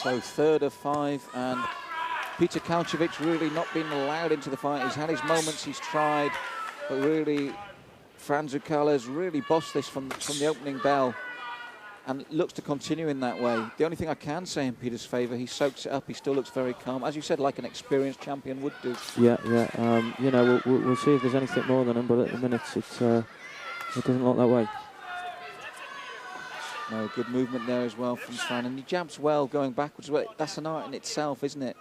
So 3rd of 5, and Peter Kaljevic really not being allowed into the fight. He's had his moments, he's tried, but really Fran Zuccala has really bossed this from the opening bell and looks to continue in that way. The only thing I can say in Peter's favour, he soaks it up, he still looks very calm, as you said, like an experienced champion would do. Yeah. You know, we'll see if there's anything more than him, but at the minute it doesn't look that way. No, good movement there as well from Fran, and he jabs well going backwards. Well, that's an art in itself, isn't it?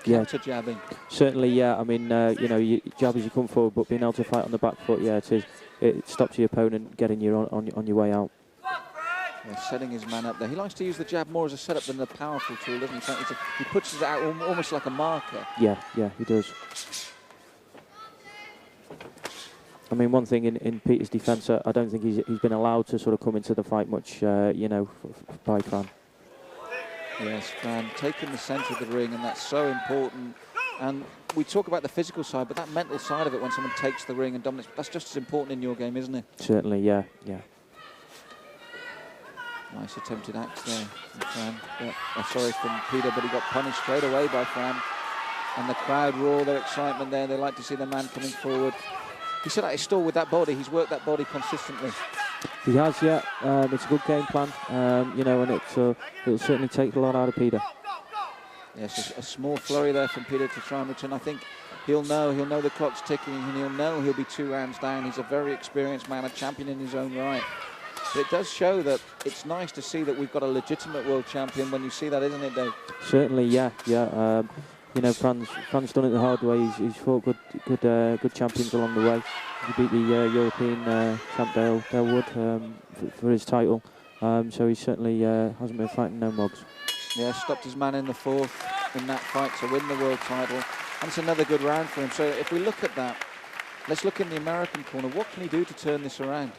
Counter jabbing. Certainly, yeah. I mean, you know, you jab as you come forward, but being able to fight on the back foot, yeah, it stops your opponent getting you on your way out. Yeah, setting his man up there. He likes to use the jab more as a setup than a powerful tool, doesn't he? He puts it out almost like a marker. Yeah, he does. I mean, one thing in Peter's defence, I don't think he's been allowed to sort of come into the fight much, you know, by Fran. Yes, Fran taking the centre of the ring, and that's so important. And we talk about the physical side, but that mental side of it, when someone takes the ring and dominates, that's just as important in your game, isn't it? Certainly, yeah. Nice attempted axe there from Fran. Sorry, from Peter, but he got punished straight away by Fran. And the crowd roar their excitement there. They like to see the man coming forward. He said at his stall with that body, he's worked that body consistently. He has, yeah. It's a good game plan, you know, and it'll certainly take a lot out of Peter. Yes, a small flurry there from Peter to try and return. I think he'll know the clock's ticking, and he'll know he'll be 2 rounds down. He's a very experienced man, a champion in his own right. But it does show that it's nice to see that we've got a legitimate world champion when you see that, isn't it, Dave? Certainly, yeah. You know, Fran's done it the hard way. He's fought good champions along the way. He beat the European champ Dale Wood for his title. So he certainly hasn't been fighting no mugs. Yeah, stopped his man in the 4th in that fight to win the world title. And it's another good round for him. So if we look at that, let's look in the American corner. What can he do to turn this around?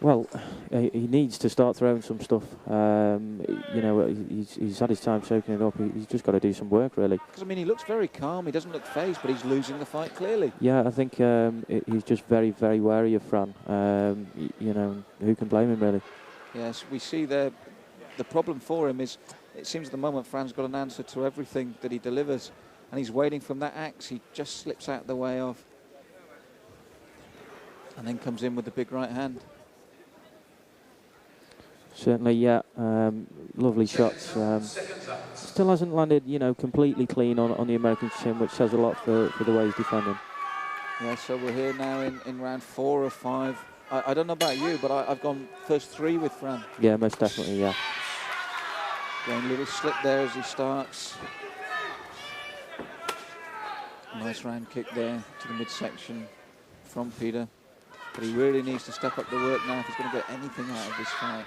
Well, he needs to start throwing some stuff. You know, he's had his time soaking it up. He's just got to do some work, really. Because, I mean, he looks very calm. He doesn't look phased, but he's losing the fight clearly. Yeah, I think he's just very, very wary of Fran. You know, who can blame him, really? Yes, we see the problem for him is, it seems at the moment Fran's got an answer to everything that he delivers, and he's waiting from that axe. He just slips out the way of, and then comes in with the big right hand. Certainly, yeah. Lovely shots. Still hasn't landed, you know, completely clean on the American chin, which says a lot for the way he's defending. Yeah, so we're here now in round 4 of 5. I don't know about you, but I've gone first 3 with Fran. Yeah, most definitely, yeah. Going a little slip there as he starts. Nice round kick there to the midsection from Peter. But he really needs to step up the work now if he's going to get anything out of this fight.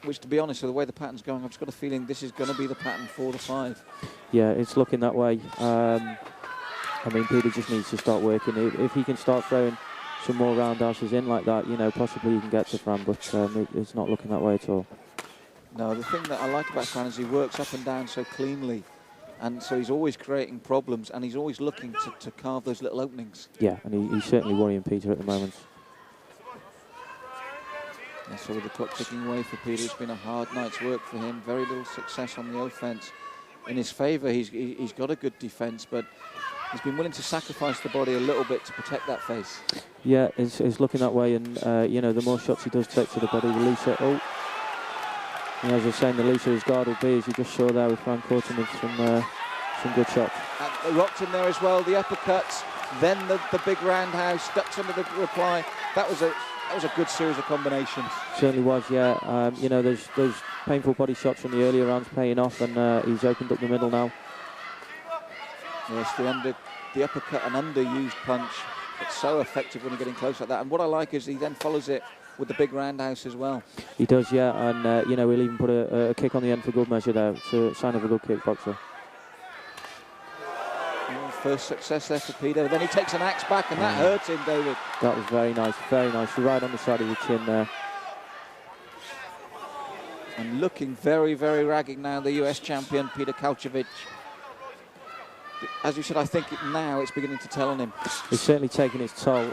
Which, to be honest, with the way the pattern's going, I've just got a feeling this is going to be the pattern 4 to 5. Yeah, it's looking that way. I mean, Peter just needs to start working. If he can start throwing some more roundhouses in like that, you know, possibly he can get to Fran, but it's not looking that way at all. No, the thing that I like about Fran is he works up and down so cleanly, and so he's always creating problems, and he's always looking to carve those little openings. Yeah, and he's certainly worrying Peter at the moment. Yeah, so with the clock ticking away for Peter, it's been a hard night's work for him. Very little success on the offense. In his favour, he's got a good defence, but he's been willing to sacrifice the body a little bit to protect that face. Yeah, it's looking that way, and you know, the more shots he does take to the body, the looser. Oh, and as I was saying, the looser his guard will be, as you just saw there with Fran caught him with some good shots. And rocked him there as well. The uppercuts, then the big roundhouse, ducks under the reply. That was a good series of combinations. Certainly was, yeah. You know, those painful body shots from the earlier rounds paying off, and he's opened up the middle now. Yes, the uppercut, an underused punch, but so effective when you're getting close like that. And what I like is he then follows it with the big roundhouse as well. He does, yeah, and you know, he'll even put a kick on the end for good measure there. It's a sign of a good kickboxer. First success there for Peter. Then he takes an axe back, and that hurts him, David. That was very nice, very nice. Right on the side of the chin there. And looking very, very ragged now, the US champion, Peter Kaljevic. As you said, I think now it's beginning to tell on him. It's certainly taken its toll.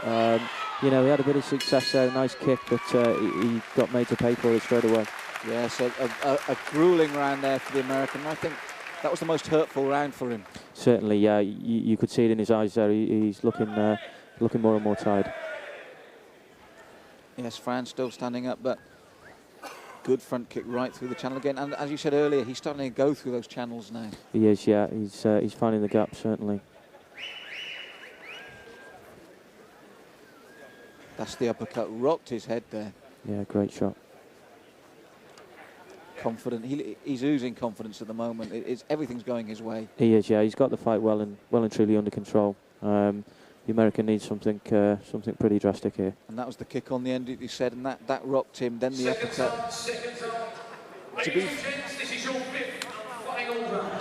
You know, he had a bit of success there, a nice kick, but he got made to pay for it straight away. Yeah, so a grueling round there for the American. I think that was the most hurtful round for him. Certainly, yeah. You could see it in his eyes there. He's looking more and more tired. Yes, Fran still standing up, but good front kick right through the channel again. And as you said earlier, he's starting to go through those channels now. He is, yeah. He's finding the gap, certainly. That's the uppercut, rocked his head there. Yeah, great shot. Confident, he's oozing confidence at the moment. Everything's going his way. He is, yeah. He's got the fight well and truly under control. The American needs something pretty drastic here. And that was the kick on the end, you said, and that rocked him. Then the uppercut. To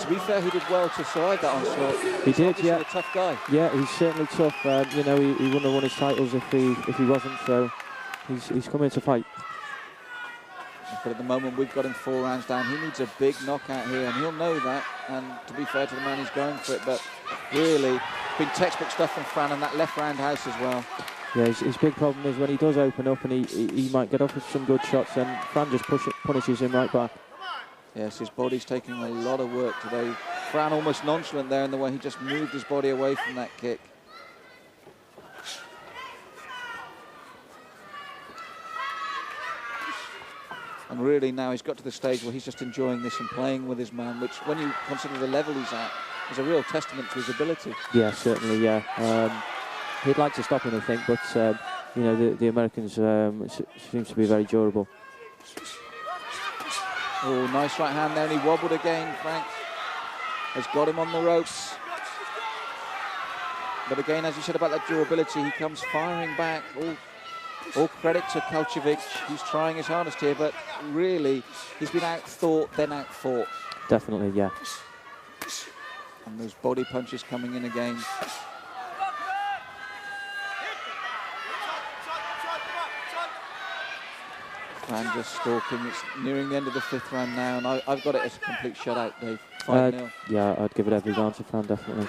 be fair, he did well to survive that onslaught. He did, yeah. He's a tough guy. Yeah, he's certainly tough. You know, he wouldn't have won his titles if he wasn't. So he's come in to fight. But at the moment, we've got him 4 rounds down. He needs a big knockout here, and he'll know that. And to be fair to the man, he's going for it. But really, been textbook stuff from Fran, and that left roundhouse as well. Yeah, his big problem is when he does open up and he might get off with some good shots, and Fran just punishes him right back. Yes, his body's taking a lot of work today. Fran almost nonchalant there in the way he just moved his body away from that kick. And really now he's got to the stage where he's just enjoying this and playing with his man, which when you consider the level he's at, is a real testament to his ability. Yeah, certainly, yeah. He'd like to stop him, I think, but you know, the Americans seems to be very durable. Oh, nice right hand there, and he wobbled again. Frank has got him on the ropes. But again, as you said about that durability, he comes firing back. All credit to Kaljevic. He's trying his hardest here, but really, he's been out-thought, then out-fought. Definitely, yeah. And those body punches coming in again. Fran just stalking. It's nearing the end of the 5th round now, and I've got it as a complete shutout, Dave. 5-0. Yeah, I'd give it every round to Fran, definitely.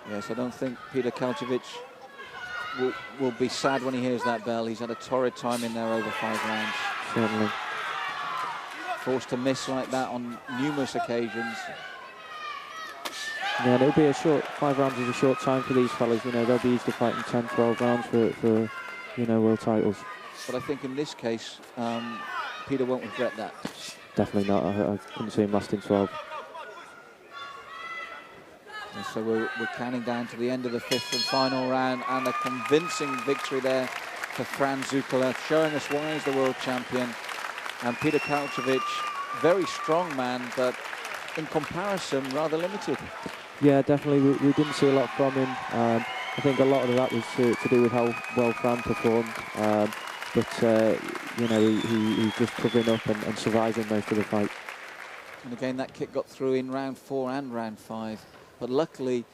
Yes, I don't think Peter Kaljevic will be sad when he hears that bell. He's had a torrid time in there over 5 rounds. Certainly. Forced to miss like that on numerous occasions. Yeah, it'll be a short 5 rounds is a short time for these fellas. You know, they'll be used to fighting 10, 12 rounds for you know, world titles. But I think in this case, Peter won't regret that. Definitely not. I couldn't see him lasting 12. And so we're counting down to the end of the 5th and final round, and a convincing victory there for Fran Zuccala, showing us why he's the world champion. And Peter Kaljevic, very strong man, but in comparison, rather limited. Yeah, definitely. We didn't see a lot from him. I think a lot of that was to do with how well Fran performed. But you know, he just covering up and surviving most of the fight. And again, that kick got through in round 4 and round 5. But luckily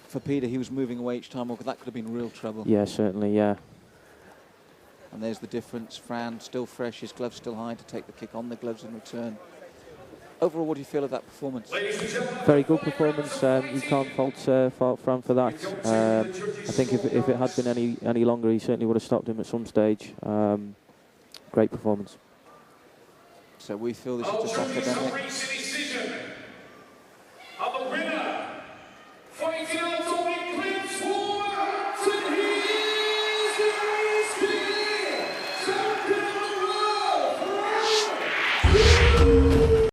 for Peter, he was moving away each time, or that could have been real trouble. Yeah, certainly, yeah. And there's the difference. Fran still fresh, his gloves still high to take the kick on the gloves in return. Overall, what do you feel of that performance? Very good performance. You can't fault Fran for that. I think if it had been any longer, he certainly would have stopped him at some stage. Great performance. So we feel this is just academic.